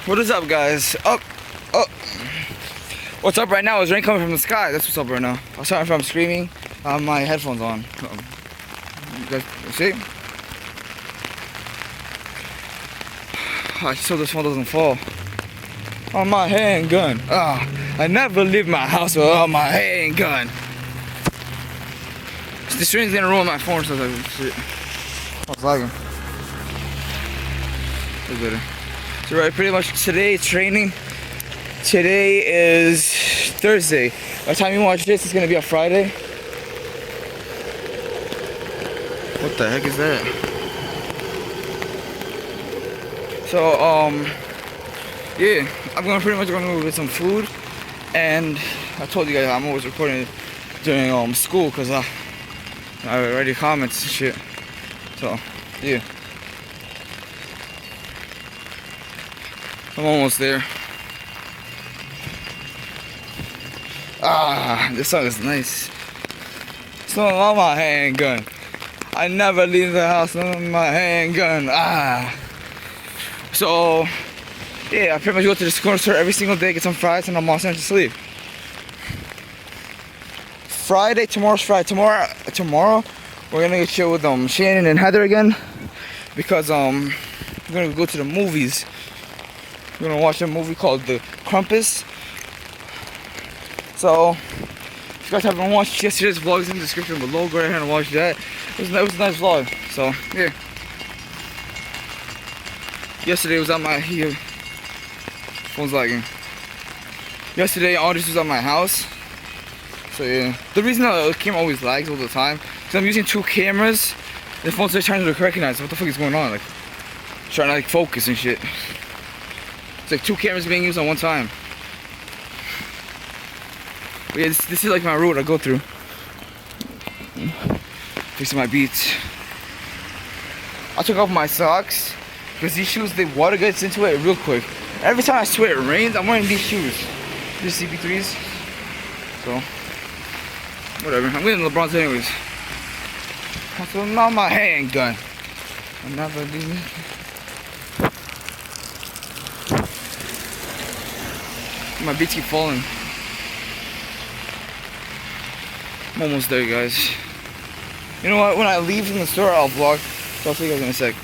What is up, guys? Oh, oh. What's up right now is rain coming from the sky. That's what's up right now. I'm sorry if I'm screaming. I have my headphones on. You guys see? I just hope this one doesn't fall. On my handgun. I never leave my house without my handgun. This rain's gonna ruin my phone, so like shit. I was lagging. It's better. So right, pretty much today it's raining. Today is Thursday. By the time you watch this, it's gonna be a Friday. What the heck is that? So yeah, I'm gonna pretty much gonna go get some food, and I told you guys I'm always recording during school because I already comments and shit. So yeah, I'm almost there. This song is nice. So on my handgun. I never leave the house on my handgun. So yeah, I pretty much go to the corner store every single day, get some fries, and I'm all set to sleep. Friday, tomorrow's Friday. Tomorrow, we're gonna go chill with Shannon and Heather again because we're gonna go to the movies. We're gonna watch a movie called The Krampus. So if you guys haven't watched yesterday's vlog, it's in the description below. Go ahead and watch that. It was a nice vlog. So yeah. Yesterday was at my phone's lagging. Yesterday Audrey was at my house. So yeah. The reason the camera always lags all the time because I'm using two cameras. The phone's just trying to recognize what the fuck is going on. Like trying to like focus and shit. It's like two cameras being used at one time. But yeah, this is like my route I go through. Fixing my beats. I took off my socks because these shoes, the water gets into it real quick. Every time I swear it rains, I'm wearing these shoes. These CP3s. So, whatever. I'm getting LeBron's anyways. That's not my handgun. I'm not gonna do this. My beats keep falling. I'm almost there, guys. You know what? When I leave from the store, I'll vlog. So I'll see you guys in a sec.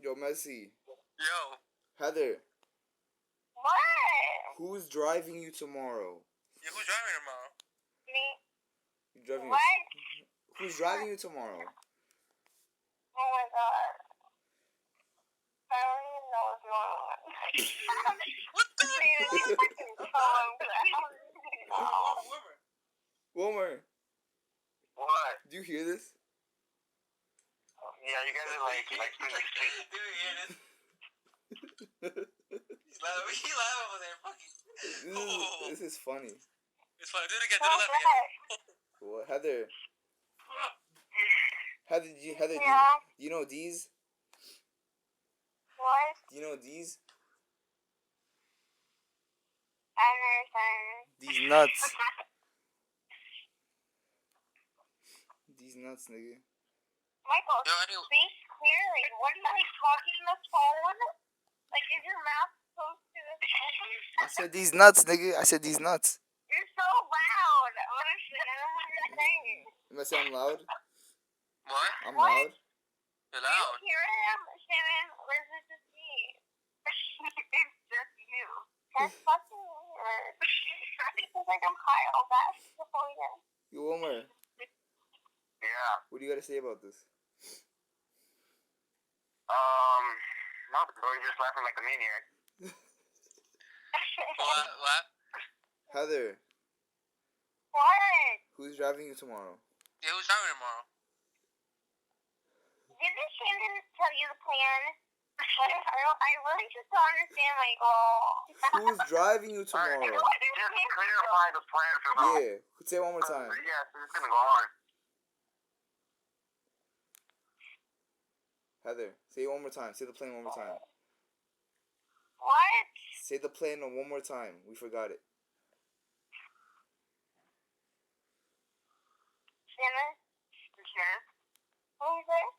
Yo, Messi. Yo. Heather. What? Who's driving you tomorrow? Yeah, who's driving tomorrow? Me? You driving What? Who's driving you tomorrow? Oh my god. I don't even know what's going on. What the? Wilmer, What? do you hear this? Yeah, you guys are like pretty street. Dude, yeah, this. He's laughing over there, fucking. This is funny. It's funny. Do it again. Do it again. What, Heather? Heather, Yeah. do you know these? What? Do you know these? I understand. These nuts. These nuts, nigga. Michael, Yo, anyway. speak clearly. What are you like talking on the phone? Like, is your mouth close to the phone? I said these nuts, nigga. I said these nuts. You're so loud. I don't know what you're saying. You must say I'm loud? What? I'm What? loud? You're Do you loud. hear him, Shannon? Or is it just me? It's just you. That's fucking weird. It's like I'm high all that before you. Yo, Wilmer, Yeah. what do you got to say about this? Not bro, you're just laughing like a maniac. What? Heather, What? who's driving you tomorrow? Yeah, who's driving tomorrow? Didn't Shannon tell you the plan? I really just don't understand, Michael. Who's driving you tomorrow? Just clarify the plan for them. Yeah, say it one more time. Yeah, so it's gonna go on. Heather, say it one more time. Say the plan one more time. What? Say the plan one more time. We forgot it. Shannon? Sure. What was it?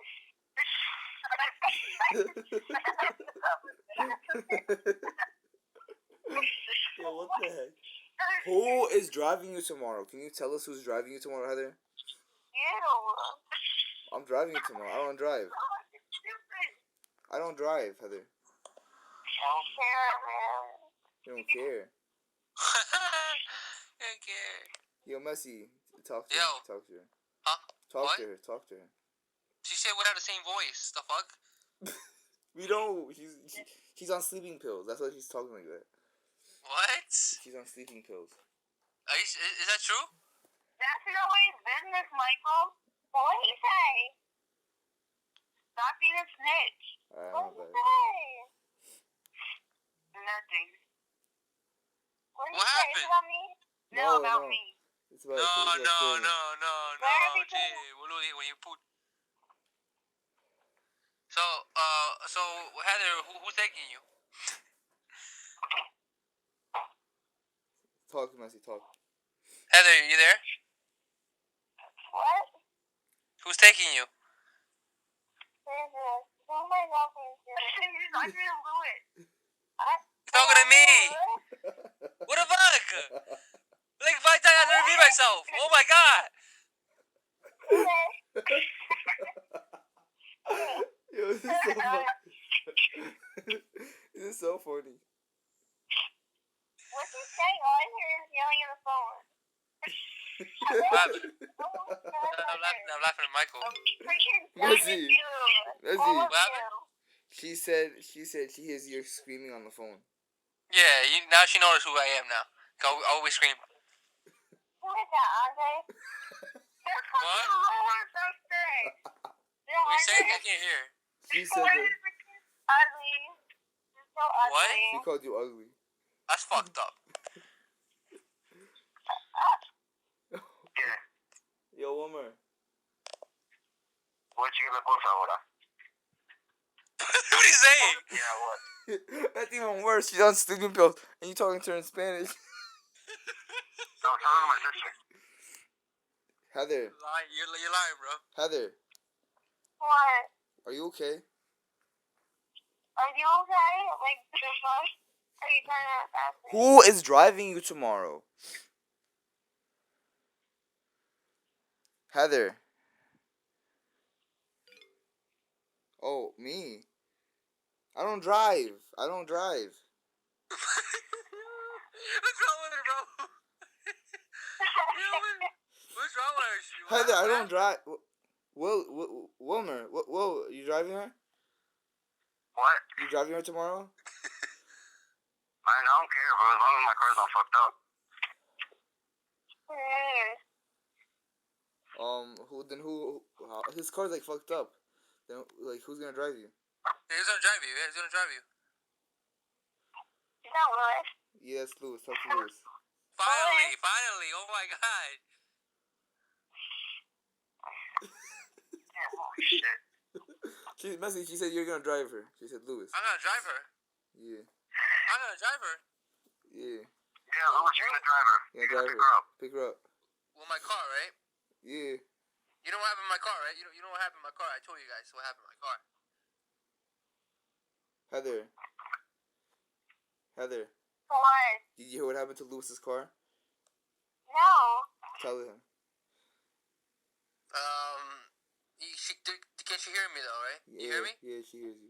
Yo, what the heck? Who is driving you tomorrow? Can you tell us who's driving you tomorrow, Heather? You. I'm driving you tomorrow. I don't drive. Stupid. I don't drive, Heather. Don't care, man. You don't care. Don't care. Yo, Messi, talk to Yo. her. Talk to her. Huh? Talk What? to her. Talk to her. She said we have the same voice. The fuck? We don't. She's on sleeping pills. That's why she's talking like that. What? She's on sleeping pills. Is that true? That's nobody's business, Michael. What did he say? Stop being a snitch. What did he say? Nothing. What did What he say? Is happened? it about me? No, about No. me. It's about, No, it's about Courtney. Where are people? When you put. So Heather, who's taking you? Talk, Messi, talk. Heather, you there? What? Who's taking you? Where's this? Who am I talking to? You're talking to Louis. You're talking to me. What the fuck? Like 5 times I never beat myself. Oh my god. Yo, this is so funny. This is so funny. What's he saying? All I hear is yelling on the phone. I'm laughing at Michael. Messi. Messi. What happened? She said she hears you screaming on the phone. Yeah, now she knows who I am now. I always scream. Who is that, Andre? What? What What are you saying? I can't hear. She said that. Ugly. You're so ugly. What? She called you ugly. That's fucked up. Yeah. Yo, one more. What you gonna post ahora? What are you saying? Yeah, what? That's even worse. She's on sleeping pills, and you talking to her in Spanish. No, I'm talking to my sister. Heather, You're lying, bro. Heather, What? are you okay? Are you okay? Like, the fuck? Are you trying to ask me? Who is driving you tomorrow? Heather. Oh, me. I don't drive. What's wrong with her, bro? What's wrong with her? Heather, I don't drive. Wilmer, Will, you driving her? What? You driving her tomorrow? Man, I don't care, bro. As long as my car's not fucked up. Who, his car's like fucked up. Then, like, who's gonna drive you? He's gonna drive you. Yeah, he's gonna drive you. Is that Louis? Yeah, it's Lewis. Talk to Lewis. Finally. Oh my god. Oh, shit. She said you're gonna drive her. She said Lewis. I'm gonna drive her. Yeah. I'm gonna drive her. Yeah. Yeah, Louis, you're gonna drive her. Yeah, You're drive gonna her. pick her up. Pick her up. With my car, right? Yeah. You know what happened in my car, right? You know what happened in my car. I told you guys what happened in my car. Heather. Heather. What? Did you hear what happened to Lewis's car? No. Tell him. Can she hear me though, right? Yeah, You hear me? Yeah, she hears you.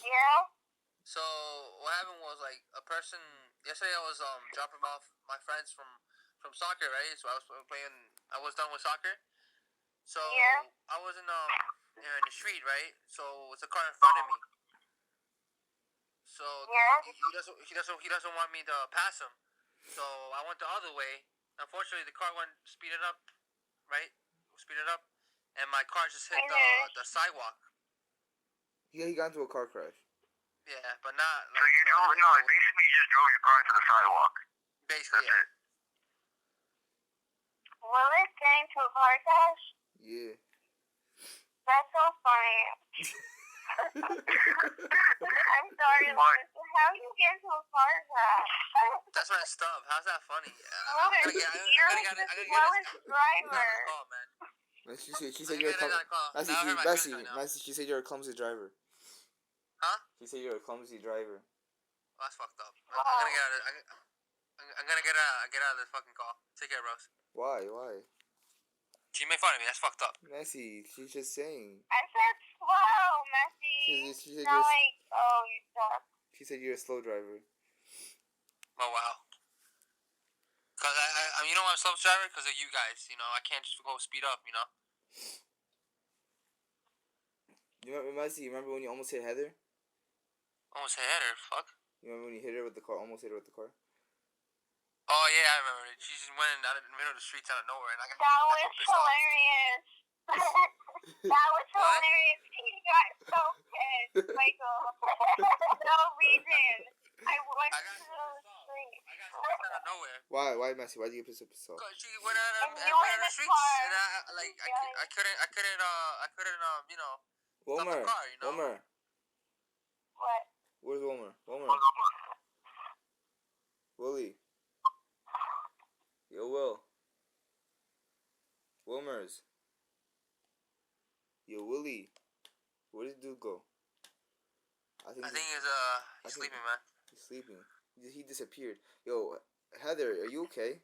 Yeah? So what happened was like a person yesterday. I was dropping off my friends from soccer, right? So I was playing. I was done with soccer. So Yeah. I was in the street, right? So it's a car in front of me. So Yeah. he doesn't want me to pass him. So I went the other way. Unfortunately, the car went speeded up, right? Speeded up, and my car just hit the sidewalk. Yeah, he got into a car crash. Yeah, but not. So you drove, no, basically you just drove your car into the sidewalk. Basically, That's yeah. it. Louis getting to a car crash? Yeah. That's so funny. I'm sorry, What? Louis. How you get into a car crash? That's messed up. How's that funny? Louis, I you're gotta get the this slowest driver. call, man. She said you're a Now I heard my feelings right now. Messi, she said you're a clumsy driver. She said you're a clumsy driver. Oh, that's fucked up. I'm gonna get out of. I'm gonna get out of this fucking call. Take care, bros. Why? Why? She made fun of me. That's fucked up. Messi, she's just saying. I said slow, Messi. She said Not you're, like, oh, you suck. she said you're a slow driver. Oh wow. Cause I you know why I'm slow driver? Cause of you guys. You know I can't just go speed up. You know. You remember, Messi, you remember when you almost hit Heather? Almost hit her. Fuck. You remember when you hit her with the car? Almost hit her with the car. Oh yeah, I remember it. She just went out in the middle of the streets out of nowhere, and I got That was pissed off. hilarious. That was hilarious. He got so pissed, Michael. No reason. I went I to got the pissed off. street. I got pissed out of nowhere. Why? Why, Messi? Why did you get pissed off? Cause she went out And of you were in the the streets, car. and I couldn't you know stop the Wilmer. car, you know. Wilmer. What? Where's Wilmer? Wilmer. Willie. Yo, Will. Wilmers. Yo, Willie. Where did dude go? I think he's he's sleeping, man. He's sleeping. He disappeared. Yo, Heather, are you okay?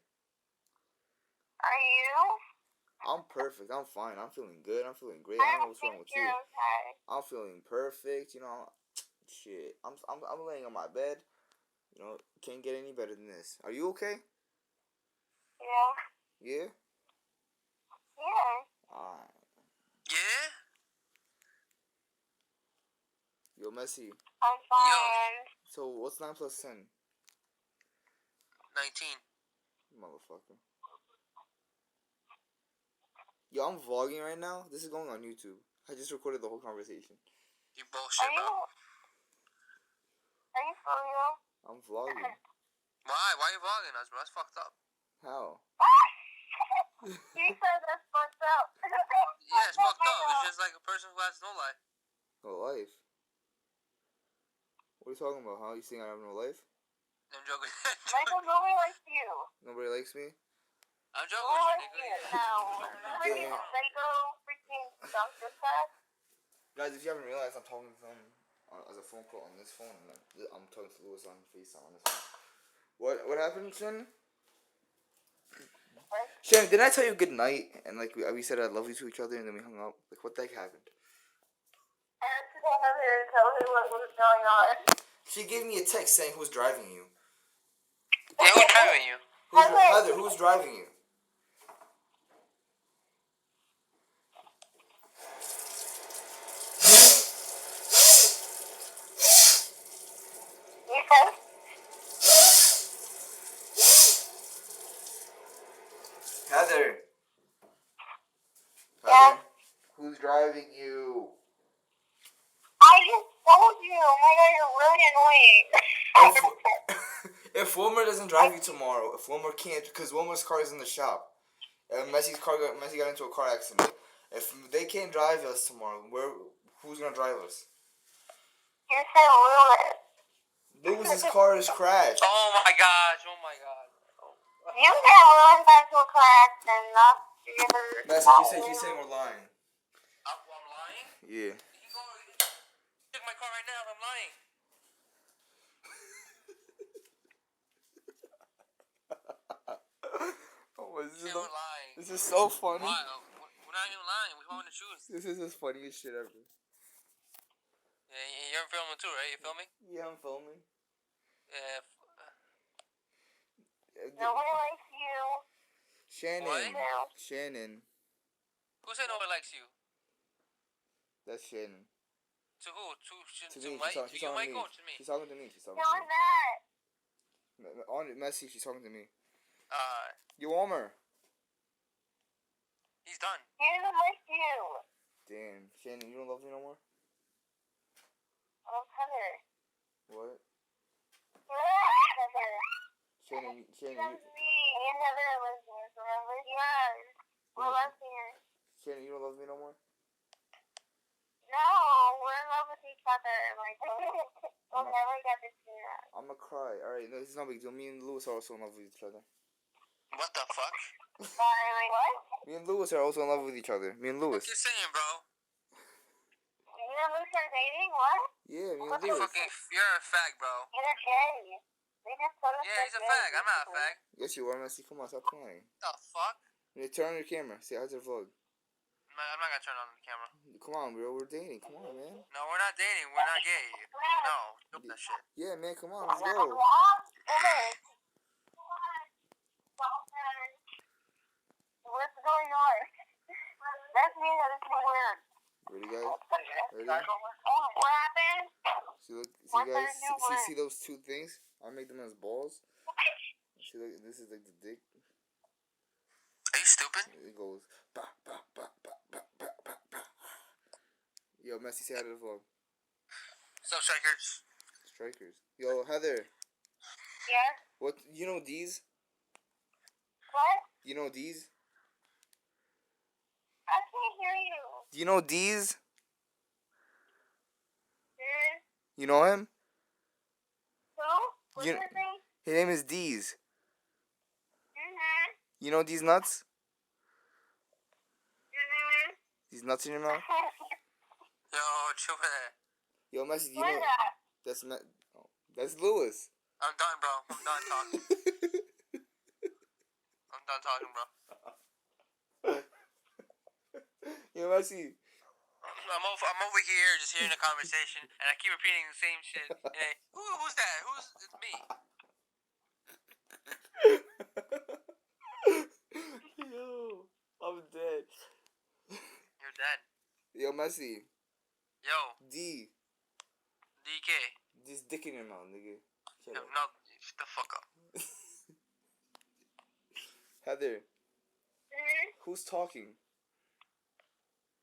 Are you? I'm perfect. I'm fine. I'm feeling good. I'm feeling great. I I don't know don't what's wrong think with you. you're okay. I'm feeling perfect. You know, shit. I'm laying on my bed. You know, can't get any better than this. Are you okay? Yeah. Yeah. Yeah. Alright. Yeah. Yo, Messi. I'm fine. So what's 9 plus 10? 19. Motherfucker. Yo, I'm vlogging right now. This is going on YouTube. I just recorded the whole conversation. You bullshit, Are you? bro. Are you for real? I'm vlogging. Why? Why are you vlogging us, bro? That's fucked up. How? You said that's fucked up. Yeah, it's fucked up. It's just like a person who has no life. No life. What are you talking about, huh? You think I have no life? I'm joking. Michael, nobody likes you. Nobody likes me? I'm joking Nobody with likes you, you. nigga. No. Psycho freaking Dr. Fat. Guys, if you haven't realized, I'm talking to them as a phone call on this phone, and I'm talking to Lewis on FaceTime on this phone. What happened, Shannon? Shannon, did I tell you good night? And like we said I love you to each other, and then we hung up. Like, what the heck happened? I had to call Heather and tell her what was going on. She gave me a text saying who's driving you. Yeah, who's driving you? Heather, who's driving you? You said? Heather. Yeah? Heather, who's driving you? I just told you. Oh my god, you're really annoying. If Wilmer doesn't drive you tomorrow, if Wilmer can't, because Wilmer's car is in the shop, Messi got into a car accident. If they can't drive us tomorrow, who's gonna drive us? You said Lewis. Lewis's car is crashed. Oh my gosh. Oh my god. You said Lewis got into a car accident, not your... Messi, she's saying we're lying. I'm lying? Yeah. You go check my car right now if I'm lying. Oh, We're lying. this is so funny. Why? We're not even lying. We're telling the truth. This is the funniest shit ever. Yeah, you're filming too, right? You filming? Yeah, I'm filming. Yeah. Nobody likes you. Shannon. What? No. Shannon. Who said nobody likes you? That's Shannon. To who? To To me. Mike? She's To you, talking to me. Michael, or to me? She's talking to me. She's talking No, to I'm me. not. On Messi, she's talking to me. Uh, You Wilmer. he's done. He doesn't like you. Damn. Shannon, you don't love me no more? Oh, Heather. What? Heather. Shannon, That's me. And Heather are lesbians, remember? Yes. We're lesbians. Shannon, you don't love me no more? No, we're in love with each other. Like, we'll never get between us. I'm gonna cry. Alright, no, this is no big deal. Me and Lewis are also in love with each other. What the fuck? Sorry, like, what? Me and Lewis are also in love with each other. Me and What Lewis. you saying, bro? Yeah, and Luke are dating? What? Yeah, me and What the Lewis. Fucking, you're a fag, bro. You're gay. They just told us Yeah, they're he's a gay, fag. I'm not a basically. fag. Yes, you are, Messi. Come on, stop playing. The fuck? You turn on your camera. Say hi to the vlog. I'm not gonna turn on the camera. Come on, bro. We're dating. Come on, man. No, we're not dating. We're not gay. No, stop that shit. Yeah, man. Come on. Let's go. What's going on? That's me. That is weird. Ready, guys? Ready? What happened? See, look. See, What's guys. that new See, word? see those two things? I'll make them as balls. See, look. This is like the dick. Are you stupid? It goes. Bah, bah, bah, bah, bah, bah, bah, bah. Yo, Messi, say hi to the vlog. Stop, strikers. Strikers. Yo, Heather. Yes? What? You know these? What? You know these? I can't hear you. Do you know these? Hmm? You know him? Who? What's You- his name? His name is Deez. Mm-hmm. You know these nuts? Mm-hmm. These nuts in your mouth? Yo, chill with that. Yo, Messi, do you What know? is that? That's Lewis. I'm done, bro. I'm done talking. I'm done talking, bro. Yo, Messi. I'm over here just hearing the conversation, and I keep repeating the same shit. Hey, who's that? It's me. Yo, I'm dead. You're dead. Yo, Messi. Yo, D. DK. This dick in your mouth, nigga. Shut No, up. shut the fuck up. Heather, Mm-hmm. who's talking?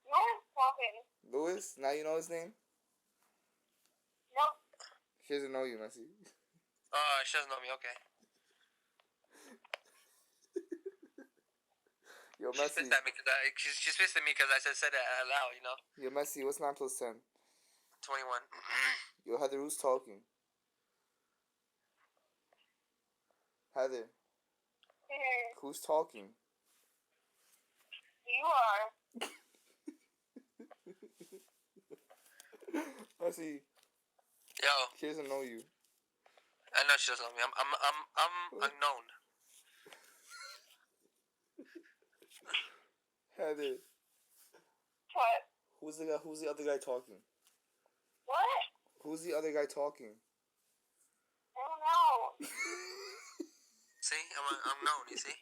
No one's talking. Lewis? Now you know his name? Nope. She doesn't know you, Messi. She doesn't know me. Okay. Yo, She's Messi. pissed at me because she's pissed at me because I said that out loud. You know. Yo, Messi, what's 9 plus 10? 21. Yo, Heather, who's talking? Heather, Mm-hmm. who's talking? You are. Messi, Yo, she doesn't know you. I know she doesn't know me. I'm unknown. Heather, What? who's the other guy talking? What? Who's the other guy talking? I don't know. See, I'm known. You see,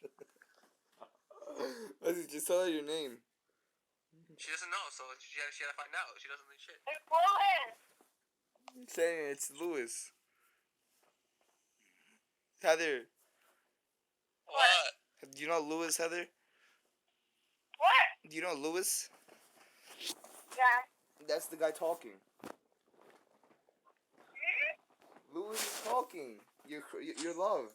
Messi, just tell her your name. she doesn't know, so she had to find out. She doesn't know shit. It's Lewis. Saying it's Lewis. Heather, What? do you know Lewis, Heather? What? Do you know Lewis? Yeah. That's the guy talking. Lewis is talking. Your love.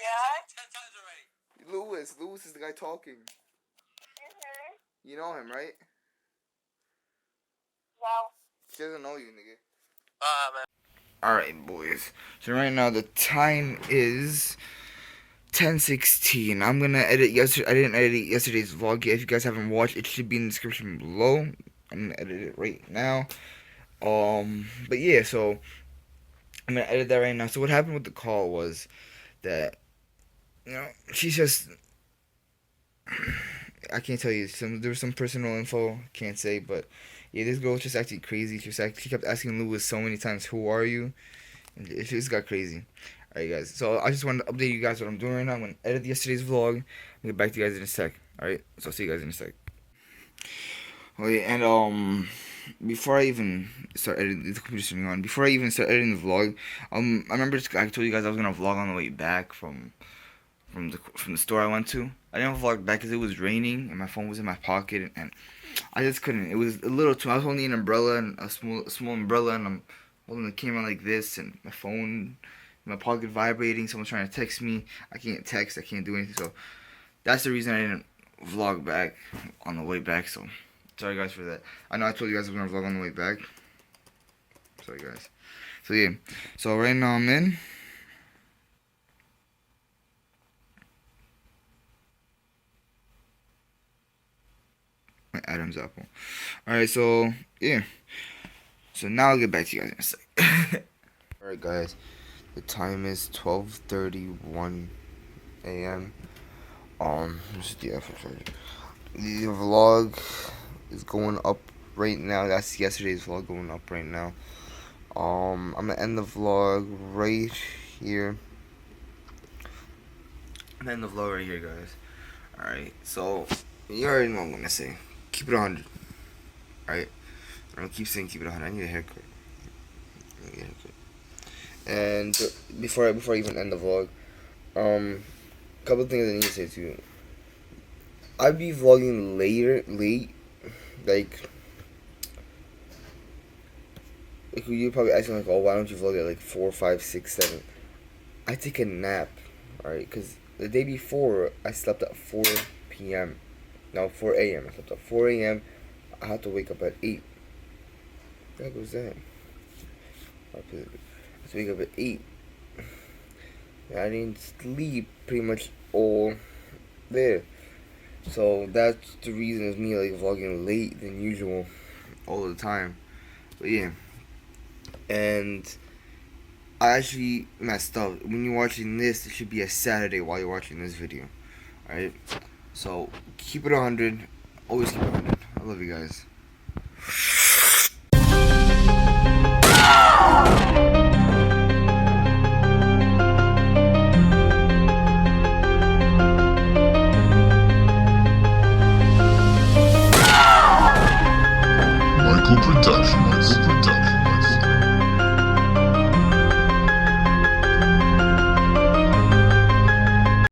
Yeah? 10 times already. Lewis is the guy talking. Mm-hmm. You know him, right? No. She doesn't know you, nigga. Man. Alright, boys. So right now the time is 10:16. I'm gonna edit I didn't edit yesterday's vlog yet. If you guys haven't watched, it should be in the description below. I'm gonna edit it right now. But yeah, so I'm gonna edit that right now. So what happened with the call was that, you know, she's just, I can't tell you. There was some personal info, can't say, but yeah, this girl just acted crazy. She kept asking Lewis so many times, "Who are you?" And it just got crazy. Alright, guys. So I just wanted to update you guys what I'm doing right now. I'm gonna edit yesterday's vlog. I'll get back to you guys in a sec. Alright, so I'll see you guys in a sec. Oh yeah, and before I even start editing, the computer's turning on. Before I even start editing the vlog, I remember I told you guys I was gonna vlog on the way back from the store I went to. I didn't vlog back because it was raining and my phone was in my pocket and I just couldn't. It was a little too. I was holding an umbrella and a small umbrella and I'm holding the camera like this and my phone in my pocket vibrating. Someone's trying to text me. I can't text. I can't do anything. So that's the reason I didn't vlog back on the way back. So sorry guys for that. I know I told you guys I was gonna vlog on the way back. Sorry guys. So yeah. So right now I'm in. Adam times Apple. Alright, so yeah. So now I'll get back to you guys in a sec. Alright guys, the time is 12:31 a.m. This is the Apple charger. The vlog is going up right now. That's yesterday's vlog going up right now. I'm gonna end the vlog right here. I'm gonna end the vlog right here, guys. Alright, so you already know what I'm gonna say. Keep it 100. Alright? I'm gonna keep saying keep it 100. I need a haircut. And before I even end the vlog, couple things I need to say to you. I'll be vlogging late, like you're probably asking like, oh, why don't you vlog at like 4, 5, 6, 7? I take a nap, alright, because the day before I slept at 4 p.m. No, 4 a.m. I slept at 4 a.m. I had to wake up at 8. What the heck was that? I had to wake up at 8. I didn't sleep pretty much all there. So that's the reason of me like vlogging late than usual all the time. But yeah. And I actually messed up. When you're watching this, it should be a Saturday while you're watching this video. Alright? So keep it 100. Always keep it 100. I love you guys.